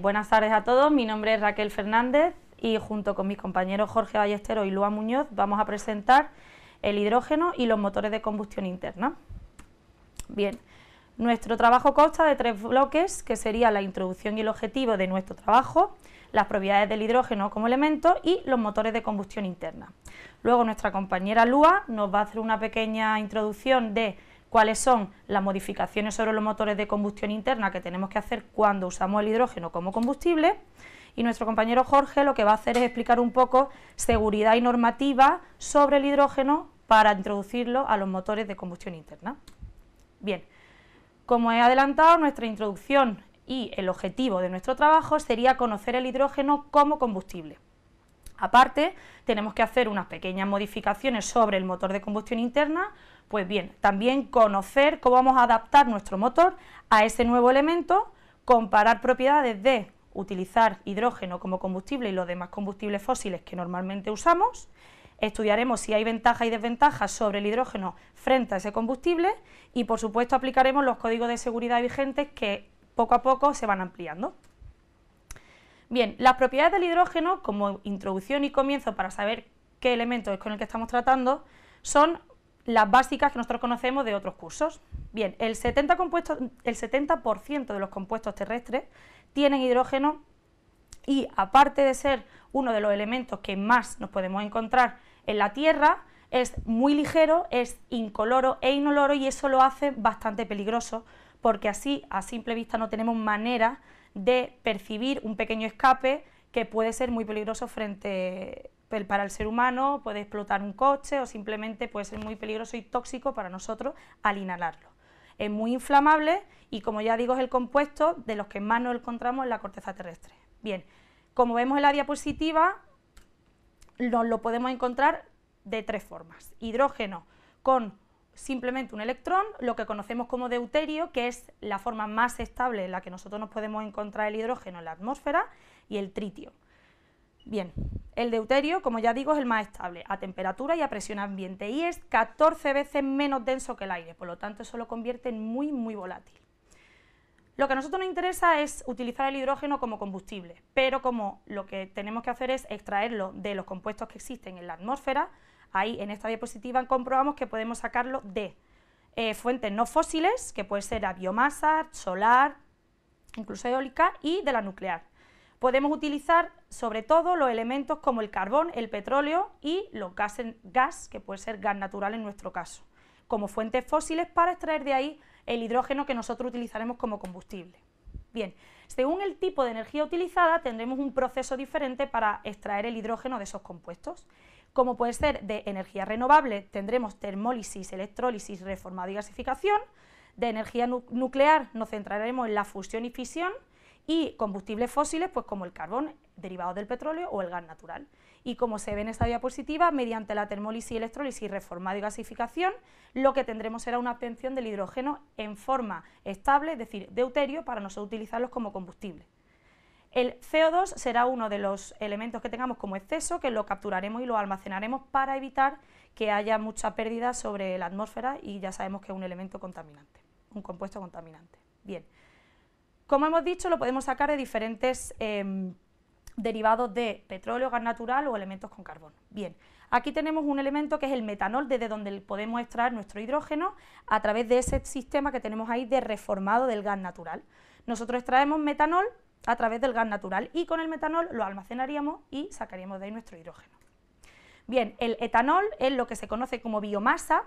Buenas tardes a todos, mi nombre es Raquel Fernández y junto con mis compañeros Jorge Ballesteros y Lua Muñoz vamos a presentar el hidrógeno y los motores de combustión interna. Bien, nuestro trabajo consta de 3 bloques, que sería la introducción y el objetivo de nuestro trabajo, las propiedades del hidrógeno como elemento y los motores de combustión interna. Luego nuestra compañera Lua nos va a hacer una pequeña introducción de cuáles son las modificaciones sobre los motores de combustión interna que tenemos que hacer cuando usamos el hidrógeno como combustible, y nuestro compañero Jorge lo que va a hacer es explicar un poco seguridad y normativa sobre el hidrógeno para introducirlo a los motores de combustión interna. Bien, como he adelantado, nuestra introducción y el objetivo de nuestro trabajo sería conocer el hidrógeno como combustible. Aparte, tenemos que hacer unas pequeñas modificaciones sobre el motor de combustión interna. Pues bien, también conocer cómo vamos a adaptar nuestro motor a ese nuevo elemento, comparar propiedades de utilizar hidrógeno como combustible y los demás combustibles fósiles que normalmente usamos. Estudiaremos si hay ventajas y desventajas sobre el hidrógeno frente a ese combustible y, por supuesto, aplicaremos los códigos de seguridad vigentes que poco a poco se van ampliando. Bien, las propiedades del hidrógeno, como introducción y comienzo para saber qué elemento es con el que estamos tratando, son las básicas que nosotros conocemos de otros cursos. Bien, el 70% de los compuestos terrestres tienen hidrógeno y, aparte de ser uno de los elementos que más nos podemos encontrar en la Tierra, es muy ligero, es incoloro e inoloro, y eso lo hace bastante peligroso, porque así a simple vista no tenemos manera de percibir un pequeño escape que puede ser muy peligroso para el ser humano, puede explotar un coche o simplemente puede ser muy peligroso y tóxico para nosotros al inhalarlo. Es muy inflamable y, como ya digo, es el compuesto de los que más nos encontramos en la corteza terrestre. Bien, como vemos en la diapositiva, nos lo podemos encontrar de 3 formas. Hidrógeno con simplemente un electrón, lo que conocemos como deuterio, que es la forma más estable en la que nosotros nos podemos encontrar el hidrógeno en la atmósfera, y el tritio. Bien, el deuterio, como ya digo, es el más estable a temperatura y a presión ambiente y es 14 veces menos denso que el aire, por lo tanto eso lo convierte en muy volátil. Lo que a nosotros nos interesa es utilizar el hidrógeno como combustible, pero como lo que tenemos que hacer es extraerlo de los compuestos que existen en la atmósfera, ahí en esta diapositiva comprobamos que podemos sacarlo de fuentes no fósiles, que puede ser la biomasa, solar, incluso eólica, y de la nuclear. Podemos utilizar sobre todo los elementos como el carbón, el petróleo y los gases, que puede ser gas natural en nuestro caso, como fuentes fósiles para extraer de ahí el hidrógeno que nosotros utilizaremos como combustible. Bien, según el tipo de energía utilizada tendremos un proceso diferente para extraer el hidrógeno de esos compuestos. Como puede ser de energía renovable, tendremos termólisis, electrólisis, reformado y gasificación. De energía nuclear nos centraremos en la fusión y fisión, y combustibles fósiles, pues como el carbón, derivados del petróleo, o el gas natural. Y como se ve en esta diapositiva, mediante la termólisis, electrólisis, reformado y gasificación, lo que tendremos será una obtención del hidrógeno en forma estable, es decir, deuterio, para nosotros utilizarlos como combustible. El CO2 será uno de los elementos que tengamos como exceso, que lo capturaremos y lo almacenaremos para evitar que haya mucha pérdida sobre la atmósfera, y ya sabemos que es un elemento contaminante, un compuesto contaminante. Bien. Como hemos dicho, lo podemos sacar de diferentes derivados de petróleo, gas natural o elementos con carbono. Bien, aquí tenemos un elemento que es el metanol, desde donde podemos extraer nuestro hidrógeno a través de ese sistema que tenemos ahí de reformado del gas natural. Nosotros extraemos metanol a través del gas natural y con el metanol lo almacenaríamos y sacaríamos de ahí nuestro hidrógeno. Bien, el etanol es lo que se conoce como biomasa,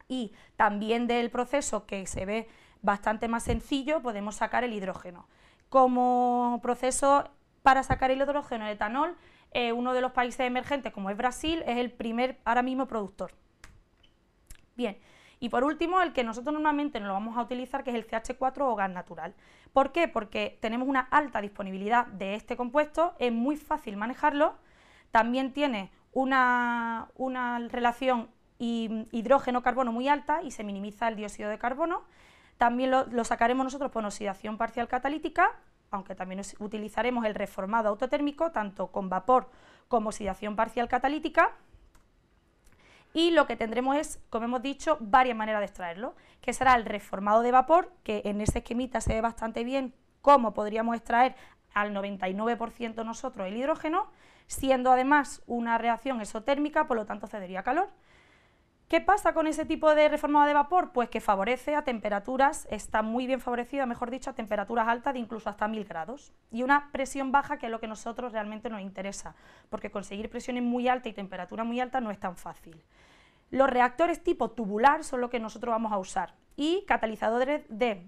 y también del proceso, que se ve bastante más sencillo, podemos sacar el hidrógeno. Como proceso para sacar el hidrógeno, el etanol, uno de los países emergentes, como es Brasil, es el primer ahora mismo productor. Bien, y por último, el que nosotros normalmente no lo vamos a utilizar, que es el CH4 o gas natural. ¿Por qué? Porque tenemos una alta disponibilidad de este compuesto, es muy fácil manejarlo, también tiene una relación hidrógeno-carbono muy alta y se minimiza el dióxido de carbono. También lo sacaremos nosotros por oxidación parcial catalítica, aunque también utilizaremos el reformado autotérmico, tanto con vapor como oxidación parcial catalítica. Y lo que tendremos es, como hemos dicho, varias maneras de extraerlo, que será el reformado de vapor, que en ese esquemita se ve bastante bien cómo podríamos extraer al 99% nosotros el hidrógeno, siendo además una reacción exotérmica, por lo tanto cedería calor. ¿Qué pasa con ese tipo de reformado de vapor? Pues que favorece a temperaturas, está muy bien favorecida, mejor dicho, a temperaturas altas de incluso hasta 1000 grados. Y una presión baja, que es lo que a nosotros realmente nos interesa, porque conseguir presiones muy altas y temperaturas muy altas no es tan fácil. Los reactores tipo tubular son lo que nosotros vamos a usar, y catalizadores de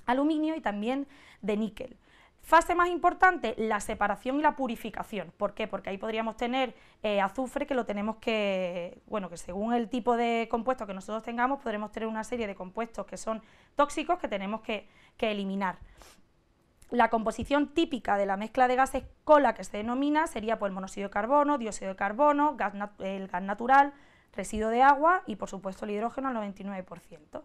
aluminio y también de níquel. Fase más importante, la separación y la purificación. ¿Por qué? Porque ahí podríamos tener azufre, que lo tenemos que según el tipo de compuesto que nosotros tengamos, podremos tener una serie de compuestos que son tóxicos que tenemos que eliminar. La composición típica de la mezcla de gases cola, que se denomina, sería pues, el monóxido de carbono, dióxido de carbono, el gas natural, residuo de agua y por supuesto el hidrógeno al 99%.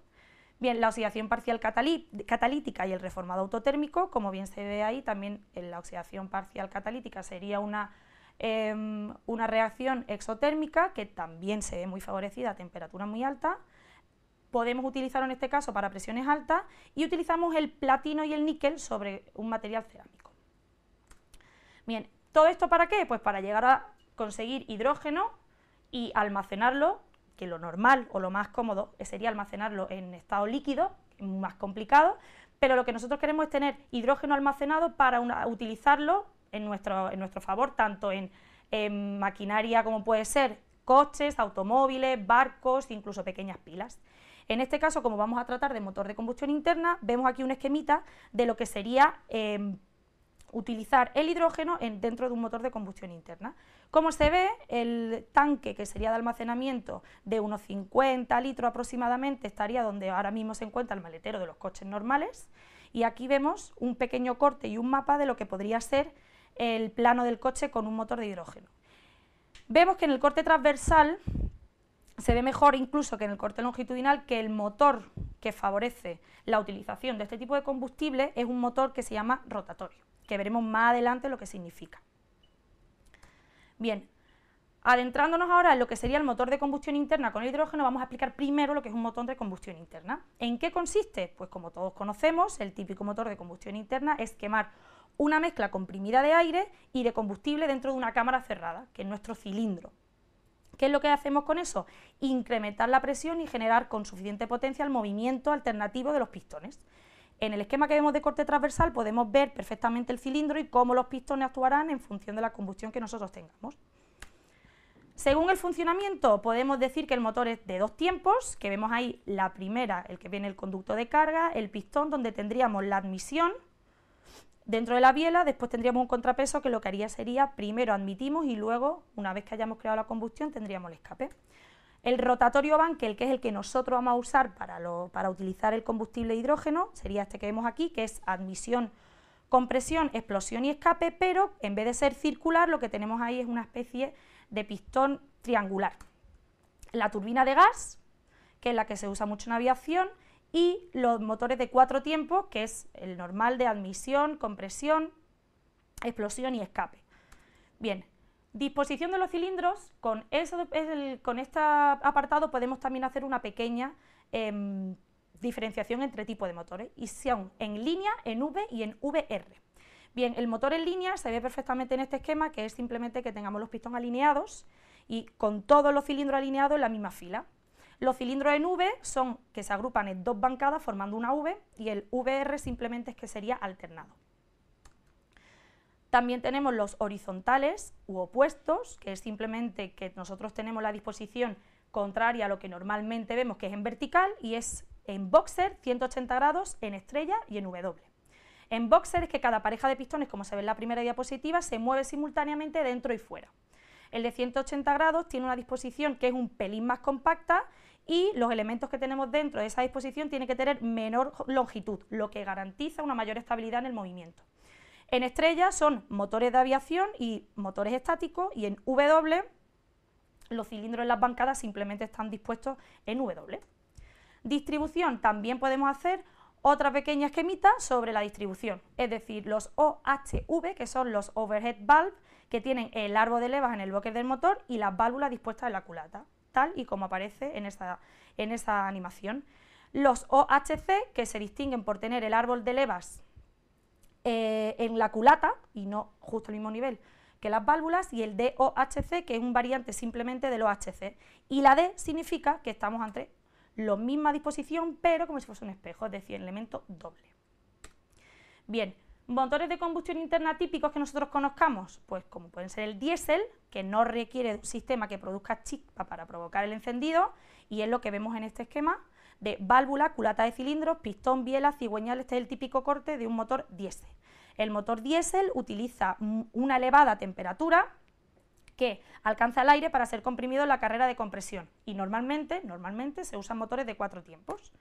Bien, la oxidación parcial catalítica y el reformado autotérmico, como bien se ve ahí, también en la oxidación parcial catalítica sería una reacción exotérmica que también se ve muy favorecida a temperaturas muy altas. Podemos utilizarlo en este caso para presiones altas y utilizamos el platino y el níquel sobre un material cerámico. Bien, ¿todo esto para qué? Pues para llegar a conseguir hidrógeno y almacenarlo, que lo normal o lo más cómodo sería almacenarlo en estado líquido, más complicado, pero lo que nosotros queremos es tener hidrógeno almacenado para utilizarlo en nuestro favor, tanto en maquinaria como puede ser coches, automóviles, barcos, incluso pequeñas pilas. En este caso, como vamos a tratar de motor de combustión interna, vemos aquí un esquemita de lo que sería utilizar el hidrógeno dentro de un motor de combustión interna. Como se ve, el tanque, que sería de almacenamiento de unos 50 litros aproximadamente, estaría donde ahora mismo se encuentra el maletero de los coches normales, y aquí vemos un pequeño corte y un mapa de lo que podría ser el plano del coche con un motor de hidrógeno. Vemos que en el corte transversal se ve mejor incluso que en el corte longitudinal, que el motor que favorece la utilización de este tipo de combustible es un motor que se llama rotatorio, que veremos más adelante lo que significa. Bien, adentrándonos ahora en lo que sería el motor de combustión interna con el hidrógeno, vamos a explicar primero lo que es un motor de combustión interna. ¿En qué consiste? Pues como todos conocemos, el típico motor de combustión interna es quemar una mezcla comprimida de aire y de combustible dentro de una cámara cerrada, que es nuestro cilindro. ¿Qué es lo que hacemos con eso? Incrementar la presión y generar con suficiente potencia el movimiento alternativo de los pistones. En el esquema que vemos de corte transversal podemos ver perfectamente el cilindro y cómo los pistones actuarán en función de la combustión que nosotros tengamos. Según el funcionamiento, podemos decir que el motor es de dos tiempos, que vemos ahí la primera, el que viene el conducto de carga, el pistón, donde tendríamos la admisión dentro de la biela, después tendríamos un contrapeso que lo que haría sería, primero admitimos y luego, una vez que hayamos creado la combustión, tendríamos el escape. El rotatorio Wankel, que es el que nosotros vamos a usar para utilizar el combustible hidrógeno, sería este que vemos aquí, que es admisión, compresión, explosión y escape, pero en vez de ser circular, lo que tenemos ahí es una especie de pistón triangular. La turbina de gas, que es la que se usa mucho en aviación, y los motores de 4 tiempos, que es el normal de admisión, compresión, explosión y escape. Bien. Disposición de los cilindros, con este apartado podemos también hacer una pequeña diferenciación entre tipos de motores, y son en línea, en V y en VR. Bien, el motor en línea se ve perfectamente en este esquema, que es simplemente que tengamos los pistones alineados y con todos los cilindros alineados en la misma fila. Los cilindros en V son que se agrupan en dos bancadas formando una V, y el VR simplemente es que sería alternado. También tenemos los horizontales u opuestos, que es simplemente que nosotros tenemos la disposición contraria a lo que normalmente vemos, que es en vertical, y es en boxer 180 grados, en estrella y en W. En boxer es que cada pareja de pistones, como se ve en la primera diapositiva, se mueve simultáneamente dentro y fuera. El de 180 grados tiene una disposición que es un pelín más compacta, y los elementos que tenemos dentro de esa disposición tienen que tener menor longitud, lo que garantiza una mayor estabilidad en el movimiento. En estrella son motores de aviación y motores estáticos, y en W los cilindros en las bancadas simplemente están dispuestos en W. Distribución, también podemos hacer otra pequeña esquemita sobre la distribución, es decir, los OHV, que son los overhead valve, que tienen el árbol de levas en el bloque del motor y las válvulas dispuestas en la culata, tal y como aparece en esa animación. Los OHC, que se distinguen por tener el árbol de levas en la culata, y no justo al mismo nivel que las válvulas, y el DOHC, que es un variante simplemente del OHC. Y la D significa que estamos ante la misma disposición, pero como si fuese un espejo, es decir, elemento doble. Bien, motores de combustión interna típicos que nosotros conozcamos, pues como pueden ser el diésel, que no requiere de un sistema que produzca chispa para provocar el encendido, y es lo que vemos en este esquema de válvula, culata de cilindros, pistón, biela, cigüeñal. Este es el típico corte de un motor diésel. El motor diésel utiliza una elevada temperatura que alcanza el aire para ser comprimido en la carrera de compresión, y normalmente se usan motores de 4 tiempos.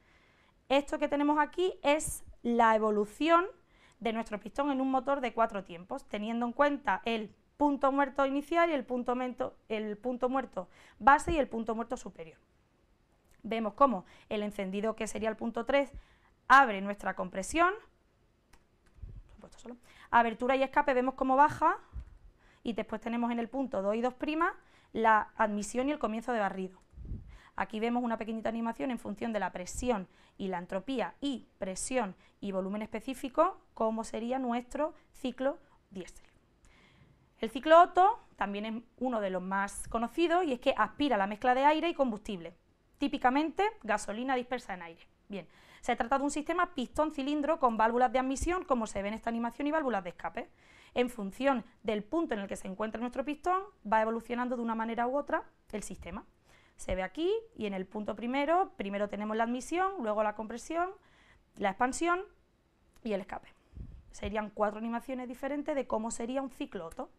Esto que tenemos aquí es la evolución de nuestro pistón en un motor de 4 tiempos, teniendo en cuenta el punto muerto inicial y el punto muerto base y el punto muerto superior. Vemos cómo el encendido, que sería el punto 3, abre nuestra compresión, abertura y escape, vemos cómo baja, y después tenemos en el punto 2 y 2' la admisión y el comienzo de barrido. Aquí vemos una pequeñita animación en función de la presión y la entropía, y presión y volumen específico, cómo sería nuestro ciclo diésel. El ciclo Otto también es uno de los más conocidos, y es que aspira la mezcla de aire y combustible, típicamente gasolina dispersa en aire. Bien, se trata de un sistema pistón-cilindro con válvulas de admisión, como se ve en esta animación, y válvulas de escape. En función del punto en el que se encuentra nuestro pistón, va evolucionando de una manera u otra el sistema. Se ve aquí, y en el punto primero tenemos la admisión, luego la compresión, la expansión y el escape. Serían 4 animaciones diferentes de cómo sería un ciclo Otto.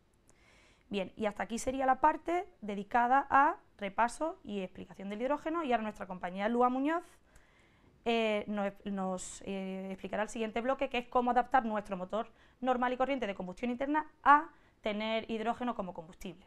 Bien, y hasta aquí sería la parte dedicada a repaso y explicación del hidrógeno, y ahora nuestra compañera Lua Muñoz nos explicará el siguiente bloque, que es cómo adaptar nuestro motor normal y corriente de combustión interna a tener hidrógeno como combustible.